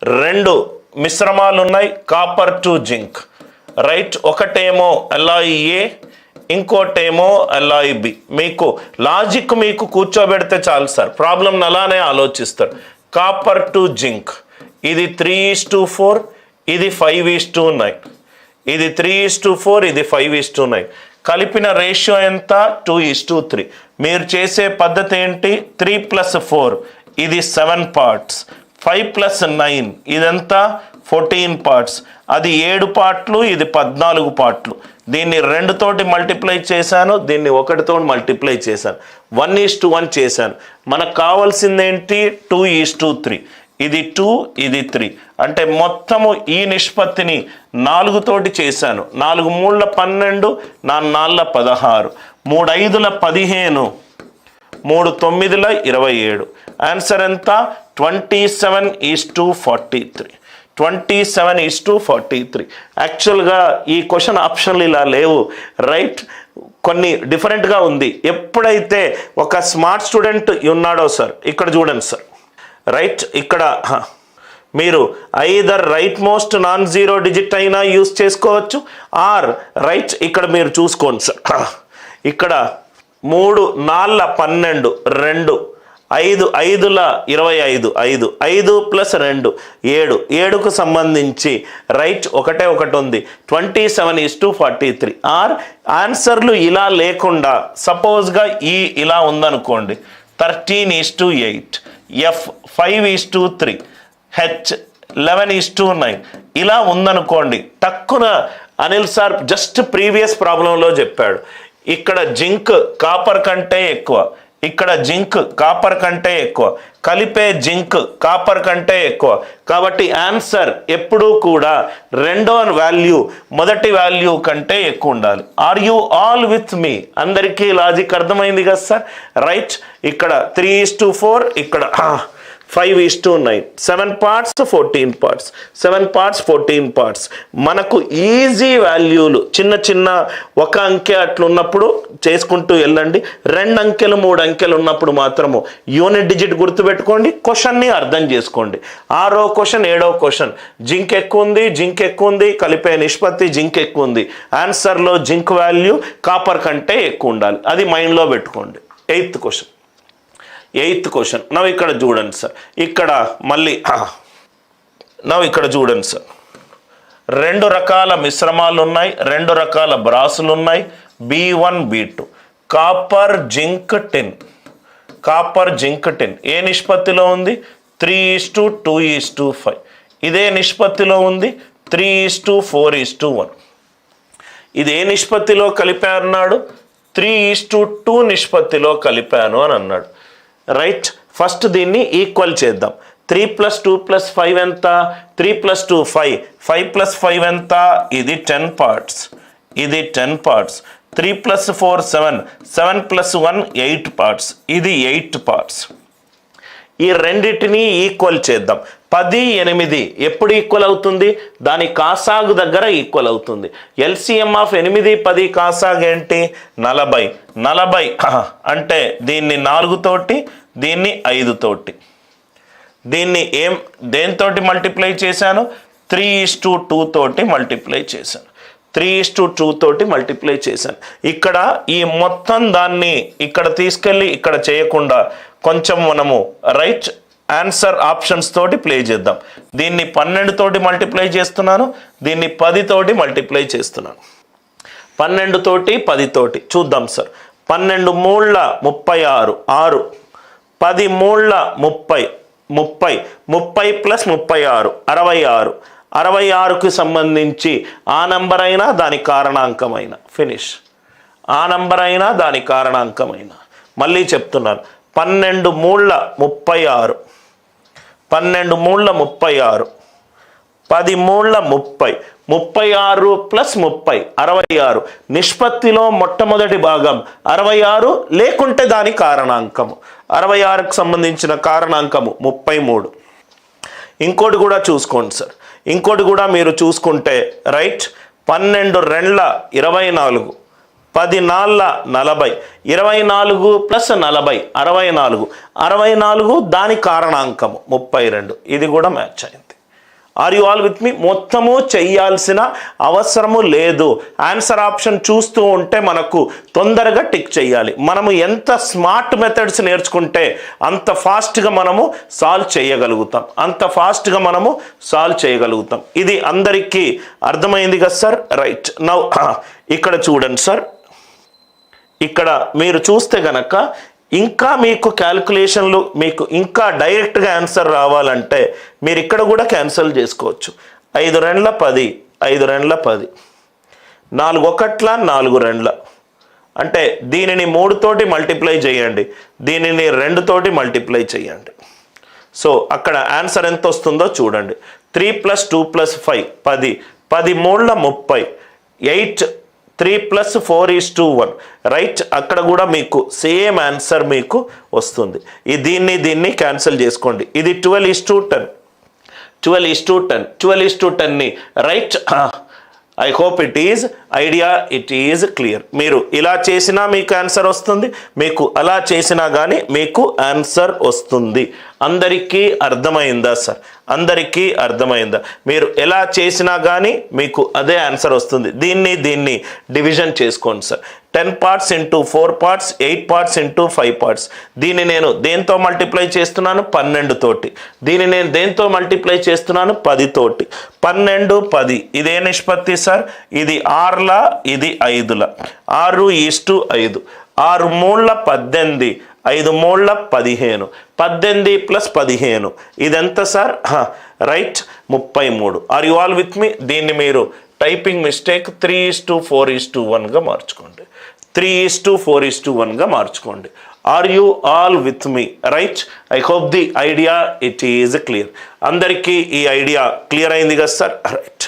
రెండు మిశ్రమాలు ఉన్నాయి, కాపర్ టు జింక్. రైట్, ఒకటేమో అలాయ్ ఏ, ఇంకోటేమో అలాయ్ బి. మీకు లాజిక్ మీకు కూర్చోబెడితే చాలు సార్, ప్రాబ్లం అలానే ఆలోచిస్తారు. కాపర్ టు జింక్, ఇది 3:4, ఇది 5:9. ఇది 3:4, ఇది 5:9. కలిపిన రేషియో ఎంత? 2:3. మీరు చేసే పద్ధతి ఏంటి? 3 + 4 ఇది 7 పార్ట్స్, 5 + 9 ఇదంతా 14 పార్ట్స్. అది 7 పార్ట్లు, ఇది 14 పార్ట్లు. దీన్ని 2 తోటి మల్టిప్లై చేశాను, దీన్ని 1 తోటి మల్టిప్లై చేశాను, 1:1 చేశాను. మనకు కావాల్సింది ఏంటి? 2:3. ఇది 2, ఇది 3. అంటే మొత్తము ఈ నిష్పత్తిని 4 తోటి చేశాను. 4 × 3 = 12, 4 × 4 = 16, 3 × 5 = 15, 3 × 9 = 27. ఆన్సర్ ఎంత? 27:43. 27:43. యాక్చువల్గా ఈ క్వశ్చన్ ఆప్షన్లు ఇలా లేవు. రైట్, కొన్ని డిఫరెంట్గా ఉంది. ఎప్పుడైతే ఒక స్మార్ట్ స్టూడెంట్ ఉన్నాడో సార్, ఇక్కడ చూడండి సార్. రైట్, ఇక్కడ మీరు either right most non zero digit అయినా యూజ్ చేసుకోవచ్చు, ఆర్ రైట్ ఇక్కడ మీరు చూసుకోండి సార్. ఇక్కడ 3 × 4 = 12, 2 5 × 5 = 25, 5 5 + 2 7, 7కు సంబంధించి రైట్ ఒకటి ఉంది, 27:43. ఆర్ ఆన్సర్లు ఇలా లేకుండా సపోజ్గా ఇలా ఉందనుకోండి, 13:8, F 5:3, H 11:9 ఇలా ఉందనుకోండి. టక్కున అనిల్ సార్ జస్ట్ ప్రీవియస్ ప్రాబ్లంలో చెప్పాడు, ఇక్కడ జింక్ కాపర్ కంటే ఎక్కువ, ఇక్కడ జింక్ కాపర్ కంటే ఎక్కువ, కలిపే జింక్ కాపర్ కంటే ఎక్కువ. కాబట్టి ఆన్సర్ ఎప్పుడూ కూడా రెండో వాల్యూ మొదటి వాల్యూ కంటే ఎక్కువ ఉండాలి. ఆర్ యూ ఆల్ విత్ మీ? అందరికీ లాజిక్ అర్థమైంది కదా సార్? రైట్, ఇక్కడ 3:4, ఇక్కడ 5:9, 7 పార్ట్స్ 14 పార్ట్స్, 7 పార్ట్స్ 14 పార్ట్స్. మనకు ఈజీ వాల్యూలు చిన్న చిన్న ఒక అంకె అట్లున్నప్పుడు చేసుకుంటూ వెళ్ళండి. 2 అంకెలు 3 అంకెలు ఉన్నప్పుడు మాత్రము యూనిట్ డిజిట్ గుర్తుపెట్టుకోండి, క్వశ్చన్ని అర్థం చేసుకోండి. 6వ క్వశ్చన్ 7వ క్వశ్చన్ జింక్ ఎక్కువ ఉంది, కలిపే నిష్పత్తి జింక్ ఎక్కువ ఉంది. ఆన్సర్లో జింక్ వాల్యూ కాపర్ కంటే ఎక్కువ ఉండాలి, అది మైండ్లో పెట్టుకోండి. 8th question. నవ్వు ఇక్కడ చూడండి సార్, ఇక్కడ మళ్ళీ ఇక్కడ చూడండి సార్, 2 రకాల మిశ్రమాలు ఉన్నాయి, 2 రకాల బ్రాసులు ఉన్నాయి, B1 B2. కాపర్ జింక్ టిన్ ఏ నిష్పత్తిలో ఉంది? 3:2:5. ఇదే నిష్పత్తిలో ఉంది 3:4:1. ఇది ఏ నిష్పత్తిలో కలిపారన్నాడు? 3:2 నిష్పత్తిలో కలిపాను అని అన్నాడు. రైట్, ఫస్ట్ దీన్ని ఈక్వల్ చేద్దాం. 3 + 2 + 5 ఎంత? 3 + 2 5, 5 + 5 ఎంత? ఇది 10 పార్ట్స్, ఇది 10 పార్ట్స్. 3 + 4 7, 7 + 1 8 పార్ట్స్, ఇది 8 పార్ట్స్. ఈ రెండింటిని ఈక్వల్ చేద్దాం. 10 8 ఎప్పుడు ఈక్వల్ అవుతుంది? దాని కాసాగు దగ్గర ఈక్వల్ అవుతుంది. LCM ఆఫ్ 8 10 కాసాగు ఏంటి? 40. 40 అంటే దీన్ని 4 తోటి, దీన్ని 5 తోటి, దీన్ని దేనితోటి మల్టిప్లై చేశాను? 3:2 తోటి మల్టిప్లై చేశాను, 3:2 తోటి మల్టిప్లై చేశాను. ఇక్కడ ఈ మొత్తం దాన్ని ఇక్కడ తీసుకెళ్ళి ఇక్కడ చేయకుండా కొంచెం మనము రైట్ ఆన్సర్ ఆప్షన్స్ తోటి ప్లే చేద్దాం. దీన్ని 12 తోటి మల్టిప్లై చేస్తున్నాను, దీన్ని 10 తోటి మల్టిప్లై చేస్తున్నాను. 12 తోటి 10 తోటి చూద్దాం సార్. 12 × 3 = 36, 6, 10 × 3 = 30, 30 + 36 66. 66కు సంబంధించి ఆ నంబర్ అయినా దాని కారణాంకమైన ఫినిష్, ఆ నంబర్ అయినా దాని కారణాంకమైన. మళ్ళీ చెప్తున్నాను, 12 × 3 = 36, 12 × 3 = 36, 10 × 3 = 30, 36 + 30 66. నిష్పత్తిలో మొట్టమొదటి భాగం 66, లేకుంటే దాని కారణాంకము 66కు సంబంధించిన కారణాంకము 33. ఇంకోటి కూడా చూసుకోండి సార్, ఇంకోటి కూడా మీరు చూసుకుంటే రైట్, 12 × 2 = 24, 10 × 4 = 40, 24 + 40 64, 64 దాని కారణాంకము 32. ఇది కూడా మ్యాచ్ అయింది. ఆర్ యు ఆల్ విత్ మీ? మొత్తము చెయ్యాల్సిన అవసరము లేదు. ఆన్సర్ ఆప్షన్ చూస్తూ ఉంటే మనకు తొందరగా టిక్ చేయాలి. మనము ఎంత స్మార్ట్ మెథడ్స్ నేర్చుకుంటే అంత ఫాస్ట్గా మనము సాల్వ్ చేయగలుగుతాం, ఇది అందరికీ అర్థమైంది కదా సార్? రైట్. నౌ ఇక్కడ చూడండి సార్, ఇక్కడ మీరు చూస్తే గనక ఇంకా మీకు క్యాల్కులేషన్లు మీకు ఇంకా డైరెక్ట్గా ఆన్సర్ రావాలంటే మీరు ఇక్కడ కూడా క్యాన్సిల్ చేసుకోవచ్చు. 5 2 10, 5 2 10, 4 1 4 2, అంటే దీనిని 3 తోటి మల్టిప్లై చేయండి, దీనిని 2 తోటి మల్టిప్లై చేయండి. సో అక్కడ ఆన్సర్ ఎంత వస్తుందో చూడండి. 3 + 2 + 5 10, 10 3 30, 8 3 + 4 = 1, రైట్. అక్కడ కూడా మీకు సేమ్ ఆన్సర్ మీకు వస్తుంది. దీన్ని క్యాన్సిల్ చేసుకోండి. ఇది 12:10, 12:10ని right. I hope it is clear. మీరు ఇలా చేసినా మీకు ఆన్సర్ వస్తుంది, మీకు అలా చేసినా కానీ మీకు ఆన్సర్ వస్తుంది. అందరికీ అర్థమైందా సార్? అందరికీ అర్థమైందా? మీరు ఎలా చేసినా కానీ మీకు అదే ఆన్సర్ వస్తుంది. దీన్ని డివిజన్ చేసుకోండి sir. 10 parts into 4 parts, 8 parts into 5 parts. దీన్ని నేను దేంతో మల్టిప్లై చేస్తున్నాను? 12 తోటి. దీన్ని నేను దేంతో మల్టిప్లై చేస్తున్నాను? 10 తోటి. 12 10, ఇదే నిష్పత్తి సార్. ఇది 6ల, ఇది 5ల. 6:5, 6 3 18, 5 3 15, 18 + 15, ఇదెంత sir? Right, 33. Are you all with me? దీన్ని మీరు టైపింగ్ మిస్టేక్ 3:4:1గా మార్చుకోండి. 3:4:1గా మార్చుకోండి. Are you all with me? Right. I hope the idea it is clear. అందరికీ ఈ ఐడియా క్లియర్ అయింది కదా సార్? రైట్.